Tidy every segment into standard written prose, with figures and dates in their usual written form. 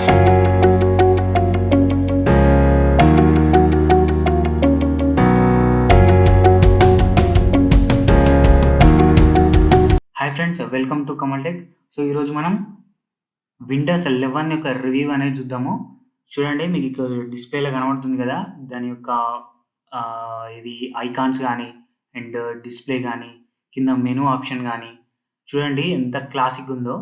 Hi friends, welcome to Kamal tech. So ఈరోజు మనం Windows 11 యొక్క రివ్యూ అనేది చూద్దాము. చూడండి, మీకు ఇక్కడ డిస్‌ప్లేలో కనబడుతుంది కదా! దాని యొక్క ఇది ఐకాన్స్ గానీ, అండ్ డిస్‌ప్లే గానీ, కింద మెనూ ఆప్షన్ గానీ, చూడండి ఎంత క్లాసిక్‌గా ఉందో.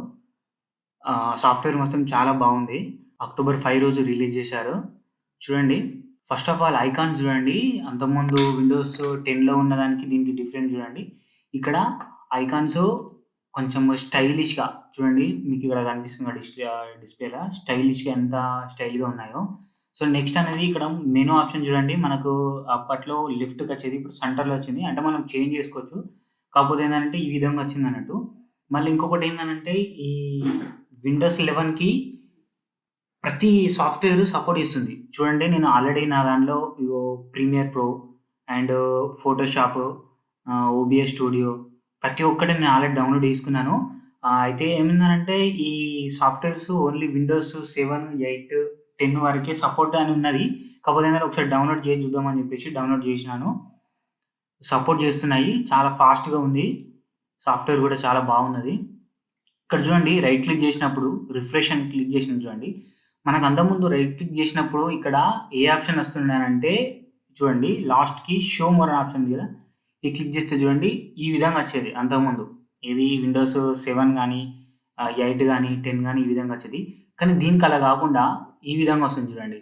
సాఫ్ట్‌వేర్ మొత్తం చాలా బాగుంది. అక్టోబర్ 5 రోజు రిలీజ్ చేశారు. చూడండి, ఫస్ట్ ఆఫ్ ఆల్ ఐకాన్స్ చూడండి. అంతకుముందు విండోస్ 10లో ఉన్నదానికి దీనికి డిఫరెన్స్ చూడండి. ఇక్కడ ఐకాన్స్ కొంచెం స్టైలిష్‌గా చూడండి. మీకు ఇక్కడ కనిపిస్తుంది డిస్‌ప్లే‌ల స్టైలిష్‌గా ఎంత స్టైల్‌గా ఉన్నాయో. సో, నెక్స్ట్ అనేది ఇక్కడ మెనూ ఆప్షన్ చూడండి. మనకు అప్పట్లో లెఫ్ట్‌కొచ్చేది. ఇప్పుడు సెంటర్‌లో వచ్చింది. అంటే మనం చేంజ్ చేసుకోవచ్చు. కాకపోతే ఏందంటే ఈ విధంగా వచ్చిందన్నట్టు. మళ్ళీ ఇంకొకటి ఏందనంటే ఈ విండోస్ 11కి ప్రతి సాఫ్ట్‌వేర్ సపోర్ట్ చేస్తుంది. చూడండి, నేను ఆల్రెడీ నా దాంట్లో ఇగో Premiere Pro and Photoshop, OBS studio ప్రతి ఒక్కటి నేను ఆల్రెడీ డౌన్‌లోడ్ చేసుకున్నాను. అయితే ఏమైందనంటే ఈ సాఫ్ట్‌వేర్స్ ఓన్లీ విండోస్ 7, 8, 10 వరకే సపోర్ట్ అని ఉన్నది. కాకపోతే ఏందంటే ఒకసారి డౌన్‌లోడ్ చేసి చూద్దామని చెప్పేసి డౌన్‌లోడ్ చేసినాను. సపోర్ట్ చేస్తున్నాయి. చాలా ఫాస్ట్‌గా ఉంది. సాఫ్ట్‌వేర్ కూడా చాలా బాగున్నది. ఇక్కడ చూడండి, రైట్ క్లిక్ చేసినప్పుడు రిఫ్రెష్ అని క్లిక్ చేసినాం చూడండి. మనకు అంతకుముందు రైట్ క్లిక్ చేసినప్పుడు ఇక్కడ ఏ ఆప్షన్ వస్తుందనంటే చూడండి, లాస్ట్‌కి షో మోర్ అనే ఆప్షన్ ఉంది కదా! ఇది క్లిక్ చేస్తే చూడండి ఈ విధంగా వచ్చేది అంతకుముందు. ఇది విండోస్ 7 గానీ, 8 గానీ, 10 గానీ ఈ విధంగా వచ్చేది. కానీ దీనికి అలా కాకుండా ఈ విధంగా వస్తుంది చూడండి.